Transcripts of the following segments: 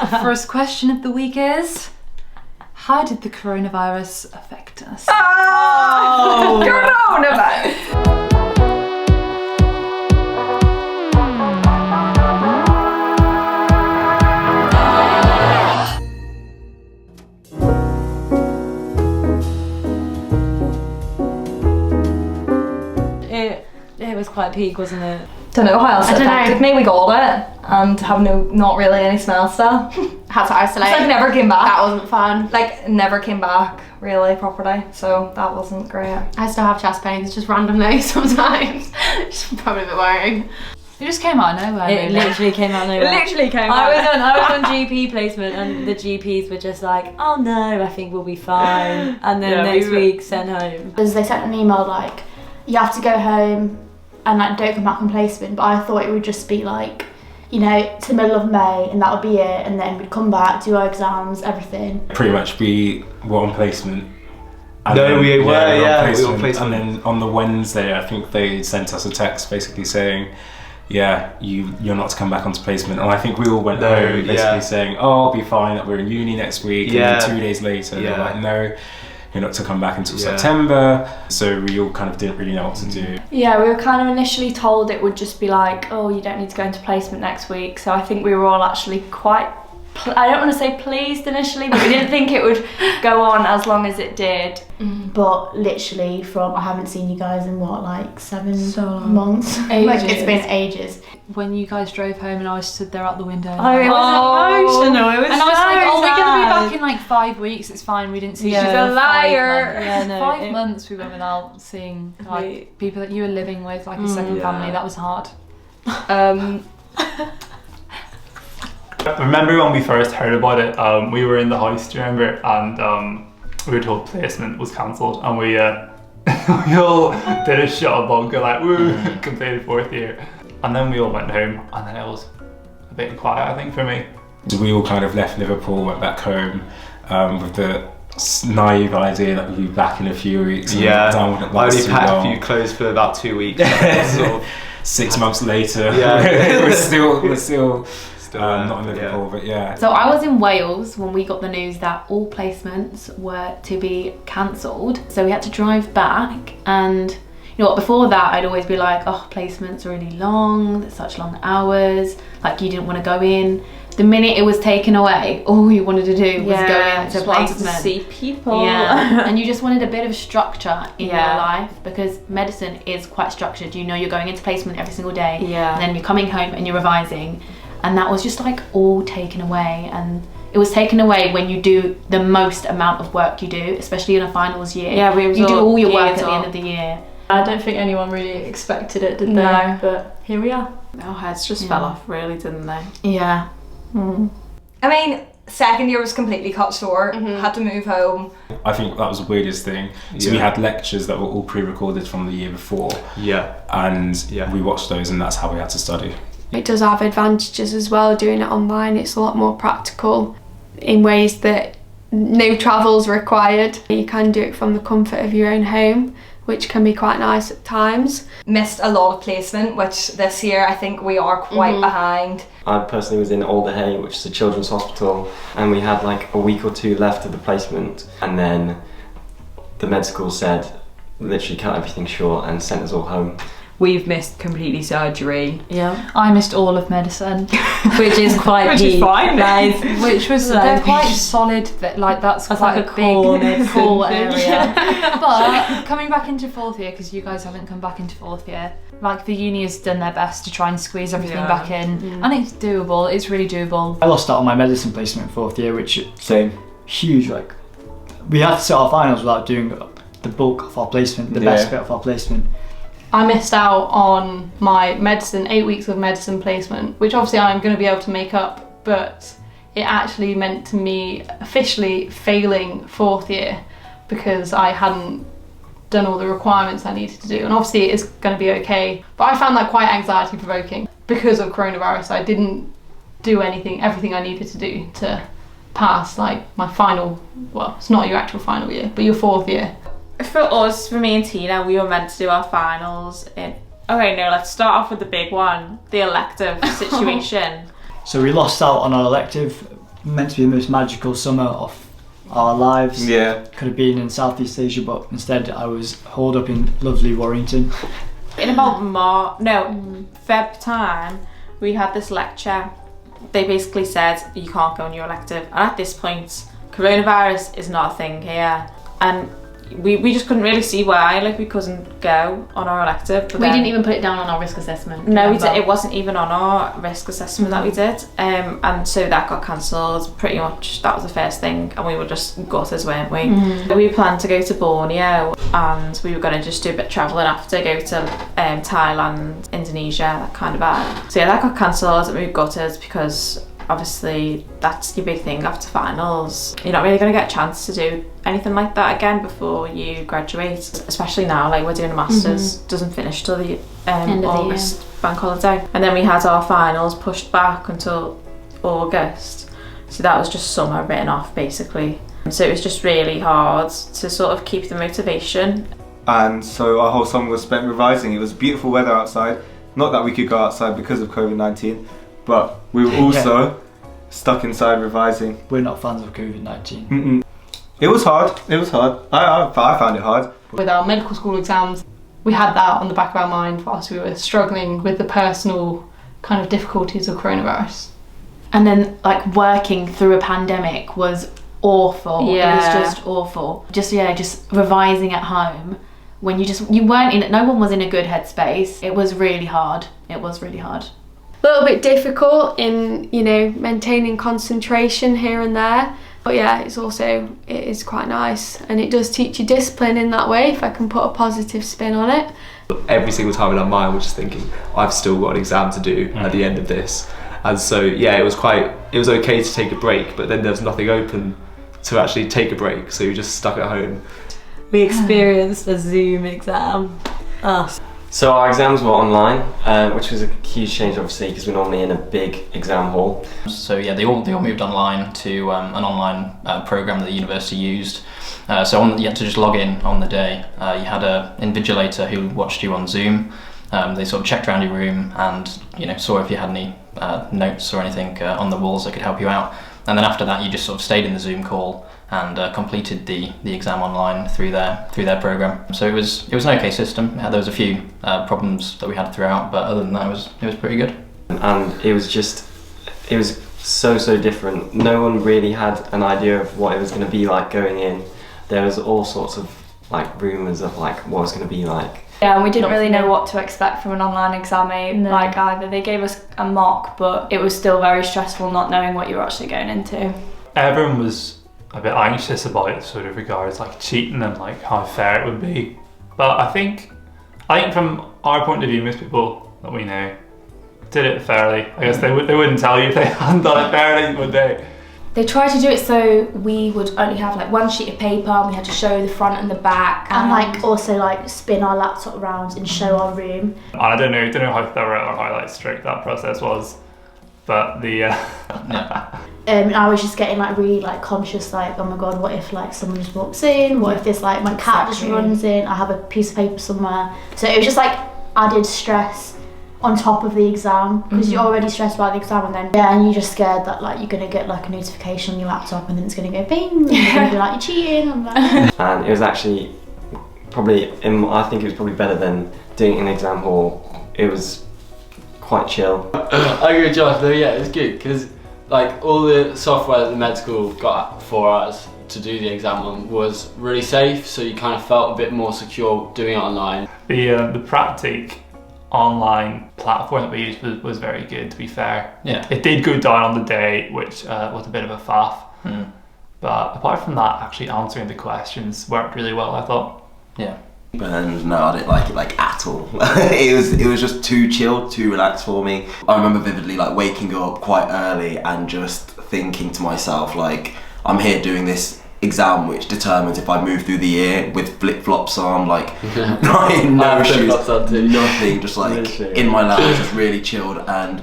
The first question of the week is, how did the coronavirus affect us? Oh! Coronavirus! It was quite peak, wasn't it? Don't know how else it affected me. We got it and have not really any smell still. Had to isolate. It's like never came back. That wasn't fun. Like never came back really properly, so that wasn't great. I still have chest pains just randomly sometimes. It's probably a bit worrying. It just came out of nowhere. It literally came out of nowhere. It literally came out. I was on GP placement and the GPs were just like, oh no, I think we'll be fine. And then next week sent home. Because they sent an email like, you have to go home and like don't come back on placement, but I thought it would just be like, you know, to the middle of May and that would be it, and then we'd come back, do our exams, everything. Pretty much we were on placement. And no, then, we were on placement. And then on the Wednesday, I think they sent us a text basically saying, yeah, you're not to come back onto placement. And I think we all went home basically saying, oh, I'll be fine, that we're in uni next week. And then 2 days later, they're like, no, you're not to come back until September. So we all kind of didn't really know what to do. Yeah, we were kind of initially told it would just be like, oh, you don't need to go into placement next week. So I think we were all actually quite, I don't want to say pleased initially, but we didn't think it would go on as long as it did. But literally I haven't seen you guys in what, like 7 months? Like it's been ages. When you guys drove home and I was stood there out the window. Oh, it was emotional. It was and I was like, oh, we're going to be sad. back in like 5 weeks. It's fine. We didn't see you. She's a liar. Yeah, no, 5 months we went without seeing like people that you were living with, like a second family. That was hard. Remember when we first heard about it, we were in the house, do you remember? And we were told placement was cancelled, and we we all did a shot of vodka, like, woo, completed 4th year. And then we all went home, and then it was a bit quiet, I think, for me. So we all kind of left Liverpool, went back home with the naive idea that we'd be back in a few weeks. And I only packed a few clothes for about 2 weeks. Sort of 6 months later, we're still not in Liverpool, but yeah. So I was in Wales when we got the news that all placements were to be cancelled. So we had to drive back, and you know what, before that I'd always be like, oh, placements are really long, there's such long hours, like you didn't want to go in. The minute it was taken away, all you wanted to do was go into placement. To see people. Yeah, and you just wanted a bit of structure in your life, because medicine is quite structured. You know, you're going into placement every single day, and then you're coming home and you're revising. And that was just like all taken away, and it was taken away when you do the most amount of work you do, especially in a finals year. Yeah, you do all your work at the end of the year. I don't think anyone really expected it, did they? No. But here we are. Our heads just fell off, really, didn't they? Yeah. I mean, 2nd year was completely cut short, had to move home. I think that was the weirdest thing. So we had lectures that were all pre-recorded from the year before. And we watched those, and that's how we had to study. It does have advantages as well, doing it online. It's a lot more practical in ways that no travel's required. You can do it from the comfort of your own home, which can be quite nice at times. Missed a lot of placement, which this year I think we are quite behind. I personally was in Alderhay, which is a children's hospital, and we had like a week or 2 left of the placement, and then the med school said literally cut everything short and sent us all home. We've missed completely surgery. Yeah. I missed all of medicine. Which is quite Which is fine. Guys. Which was, they're quite solid, like that's quite like a big core area. Yeah. But coming back into 4th year, because you guys haven't come back into 4th year, like the uni has done their best to try and squeeze everything back in. And it's doable, it's really doable. I lost out on my medicine placement in 4th year, which is huge. Like, we had to sit our finals without doing the bulk of our placement, the best bit of our placement. I missed out on my 8 weeks of medicine placement, which obviously I'm going to be able to make up, but it actually meant to me officially failing 4th year because I hadn't done all the requirements I needed to do. And obviously it is going to be okay, but I found that quite anxiety provoking. Because of coronavirus, I didn't do everything I needed to do to pass like my final, well, it's not your actual final year, but your 4th year. For me and Tina, we were meant to do our finals in... Okay, no, let's start off with the big one, the elective situation. So we lost out on our elective meant to be the most magical summer of our lives. Yeah. Could have been in Southeast Asia, but instead I was holed up in lovely Warrington. In about Feb time, we had this lecture. They basically said you can't go on your elective, and at this point coronavirus is not a thing here, and we just couldn't really see why, like we couldn't go on our elective. But we didn't even put it down on our risk assessment. No, it wasn't even on our risk assessment that we did, and so that got cancelled pretty much. That was the first thing, and we were just gutted, weren't we? We planned to go to Borneo, and we were going to just do a bit of travelling after, go to Thailand, Indonesia, that kind of vibe. So yeah, that got cancelled, and we were gutted because obviously that's your big thing after finals. You're not really going to get a chance to do anything like that again before you graduate, especially now, like we're doing a master's, doesn't finish till the end of August bank holiday, and then we had our finals pushed back until August, so that was just summer written off basically. So it was just really hard to sort of keep the motivation. And so our whole summer was spent revising. It was beautiful weather outside, not that we could go outside because of COVID-19, but we were also stuck inside revising. We're not fans of COVID-19. It was hard. I found it hard. With our medical school exams, we had that on the back of our mind whilst we were struggling with the personal kind of difficulties of coronavirus. And then like working through a pandemic was awful. Yeah. It was just awful. Just revising at home when you weren't in it. No one was in a good headspace. It was really hard. A little bit difficult in, maintaining concentration here and there. But yeah, it is quite nice, and it does teach you discipline in that way, if I can put a positive spin on it. Every single time in our mind we're just thinking, I've still got an exam to do at the end of this. And so yeah, it was okay to take a break, but then there was nothing open to actually take a break, so you're just stuck at home. We experienced a Zoom exam. So our exams were online, which was a huge change obviously because we're normally in a big exam hall. So yeah, they all moved online to an online program that the university used. So you had to just log in on the day. You had an invigilator who watched you on Zoom. They sort of checked around your room and saw if you had any notes or anything on the walls that could help you out. And then after that, you just sort of stayed in the Zoom call and completed the exam online through their program. So it was an okay system. There was a few problems that we had throughout, but other than that, it was pretty good. And it was so different. No one really had an idea of what it was going to be like going in. There was all sorts of like rumours of like what it was going to be like. Yeah, and we didn't really know what to expect from an online exam either. They gave us a mock, but it was still very stressful not knowing what you were actually going into. Everyone was a bit anxious about it, sort of regards like cheating and like how fair it would be. But I think from our point of view, most people that we know did it fairly. I guess they wouldn't tell you if they hadn't done it fairly, would they? They tried to do it so we would only have like one sheet of paper and we had to show the front and the back and like also like spin our laptop around and show our room. And I don't know how thorough or how like strict that process was, but and I was just getting like really like conscious, like, oh my god, what if like someone just walks in? What if this like my cat just runs in? I have a piece of paper somewhere. So it was just like added stress on top of the exam because you're already stressed about the exam, and you're just scared that like you're gonna get like a notification on your laptop and then it's gonna go bing and you're gonna be like, you're cheating. And it was actually I think it was probably better than doing it in an exam hall. It was quite chill. I agree with Josh though. Yeah, it was good because like all the software that the med school got for us to do the exam on was really safe, so you kind of felt a bit more secure doing it online. The Practic online platform that we used was very good, to be fair. Yeah. It did go down on the day, which was a bit of a faff. But apart from that, actually answering the questions worked really well, I thought. Yeah. And no, I didn't like it like at all. it was just too chill, too relaxed for me. I remember vividly like waking up quite early and just thinking to myself like, I'm here doing this exam which determines if I move through the year with flip-flops on, like no shoes, nothing, just like in my lap, just really chilled. And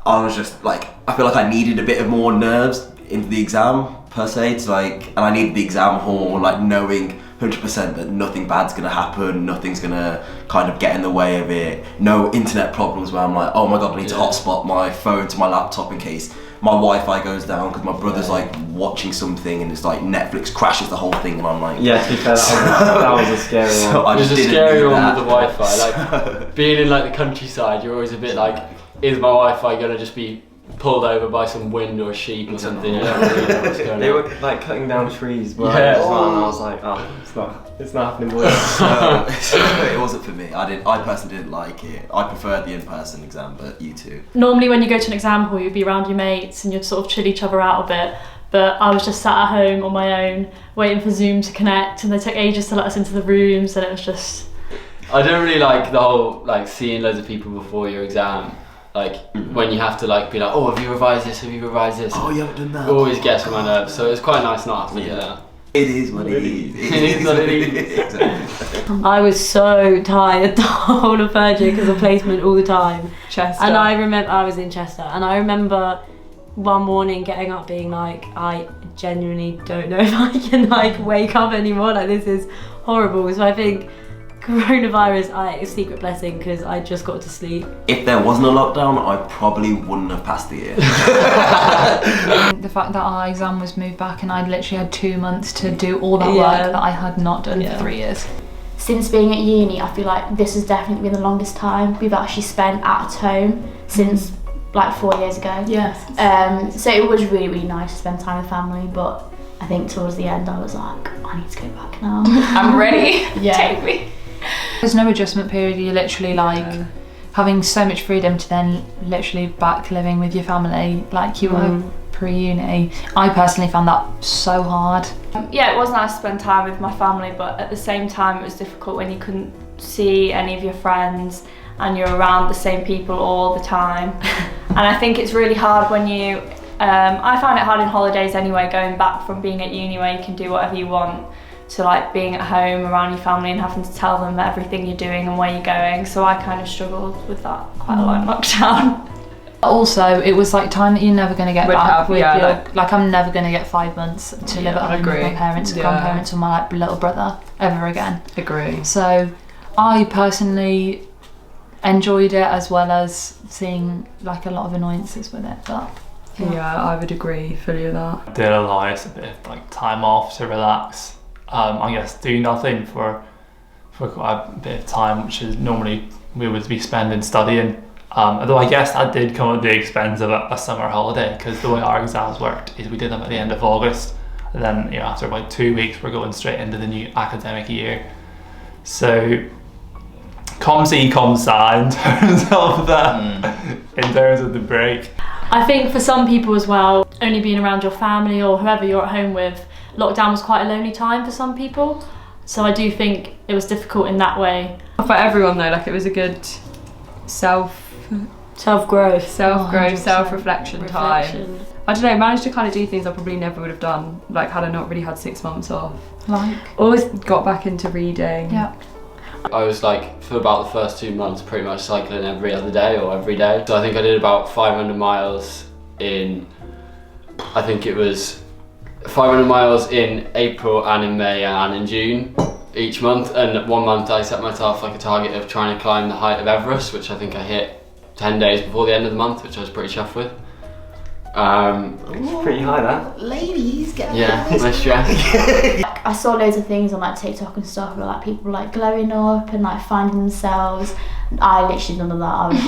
I was just like, I feel like I needed a bit of more nerves into the exam per se, to like, and I needed the exam hall, like knowing 100% that nothing bad's gonna happen, nothing's gonna kind of get in the way of it, no internet problems where I'm like, oh my god, I need to hotspot my phone to my laptop in case my Wi-Fi goes down because my brother's like watching something and it's like Netflix crashes the whole thing and I'm like... Yeah, to be fair, that was a scary one. So I it was just a didn't scary do one that. with the Wi-Fi. Like, being in like the countryside, you're always a bit like, is my Wi-Fi going to just be pulled over by some wind or sheep or something? You don't really know what's going They on. were like cutting down trees, Yeah. as well, and I was like, oh, it's not happening, boys. It wasn't for me. I personally didn't like it. I preferred the in-person exam, but you two. Normally when you go to an exam hall, you'd be around your mates and you'd sort of chill each other out a bit. But I was just sat at home on my own, waiting for Zoom to connect, and they took ages to let us into the rooms, and it was just... I don't really like the whole like seeing loads of people before your exam. Like when you have to like be like, oh, have you revised this? Have you revised this? Oh, you haven't done that. Always gets on my nerves. So it's quite nice not having to do that. It is what it is. It is what it is. Exactly. I was so tired the whole of third year because of placement all the time. Chester. And I remember, I was in Chester, and I remember one morning getting up being like, I genuinely don't know if I can like wake up anymore, like this is horrible. So I think coronavirus, a secret blessing because I just got to sleep. If there wasn't a lockdown, I probably wouldn't have passed the year. The fact that our exam was moved back and I'd literally had 2 months to do all that Yeah. work that I had not done for 3 years. Since being at uni, I feel like this has definitely been the longest time we've actually spent at home since like 4 years ago. Yes. So it was really, really nice to spend time with family, but I think towards the end I was like, I need to go back now. I'm ready. Yeah. Take me. There's no adjustment period. You're literally like having so much freedom to then literally back living with your family like you were pre-uni. I personally found that so hard. Yeah, it was nice to spend time with my family, but at the same time it was difficult when you couldn't see any of your friends and you're around the same people all the time. And I think it's really hard when you, I find it hard in holidays anyway, going back from being at uni where you can do whatever you want to like being at home around your family and having to tell them everything you're doing and where you're going. So I kind of struggled with that quite a lot in lockdown. Also, it was like time that you're never going to get Would back have, with yeah, your, like I'm never going to get 5 months to live at home with my parents and grandparents or my like little brother ever again. Agree. So I personally enjoyed it as well as seeing like a lot of annoyances with it, but yeah, I would agree fully with that. It did allow us a bit of like time off to relax. I guess do nothing for quite a bit of time, which is normally we would be spending studying. Although I guess that did come at the expense of a summer holiday, because the way our exams worked is we did them at the end of August, and then after about 2 weeks we're going straight into the new academic year. So com si com sa in terms of in terms of the break. I think for some people as well, only being around your family or whoever you're at home with, lockdown was quite a lonely time for some people. So I do think it was difficult in that way. For everyone though, like it was a good self-growth, self-reflection time. I don't know, managed to kind of do things I probably never would have done, like had I not really had 6 months off. Like? Always got back into reading. Yeah. I was like, for about the first 2 months, pretty much cycling every other day or every day. So I think I did about 500 miles in, I think it was 500 miles in April and in May and in June each month. And 1 month I set myself like a target of trying to climb the height of Everest, which I think I hit 10 days before the end of the month, which I was pretty chuffed with. It's pretty high, that. Ladies, get nice stress. Like, I saw loads of things on like TikTok and stuff where like people like glowing up and like finding themselves. I literally none of that. I was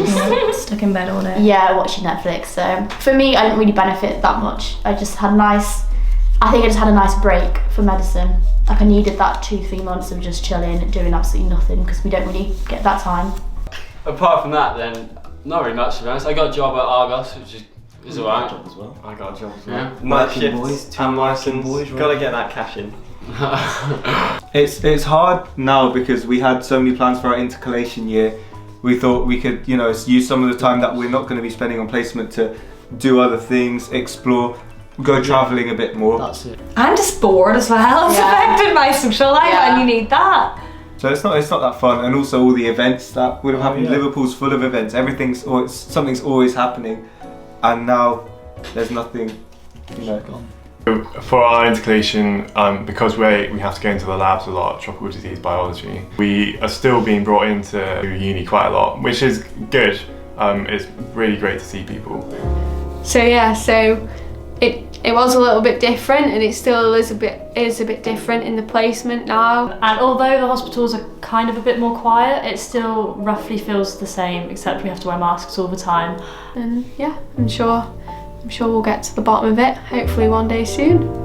just stuck in bed all day. Yeah, watching Netflix. So for me, I didn't really benefit that much. I just had I think I just had a nice break for medicine. Like I needed that 2-3 months of just chilling, doing absolutely nothing, because we don't really get that time. Apart from that, then not really much to be honest. I got a job at Argos, which is alright. I got a job as well. I got a job as well. Yeah. Night Working shifts boys, and license. boys, right? Gotta get that cash in. It's hard now because we had so many plans for our intercalation year. We thought we could, use some of the time that we're not going to be spending on placement to do other things, explore, go travelling a bit more. That's it. I'm just bored as well. It's affected my social life and you need that. So it's not that fun, and also all the events that would have happened. Liverpool's full of events. Something's always happening, and now there's nothing. For our intercalation, because we have to go into the labs a lot, tropical disease biology, we are still being brought into uni quite a lot, which is good. It's really great to see people. So it was a little bit different, and it still is a bit different in the placement now. And although the hospitals are kind of a bit more quiet, it still roughly feels the same, except we have to wear masks all the time. And yeah, I'm sure we'll get to the bottom of it, hopefully one day soon.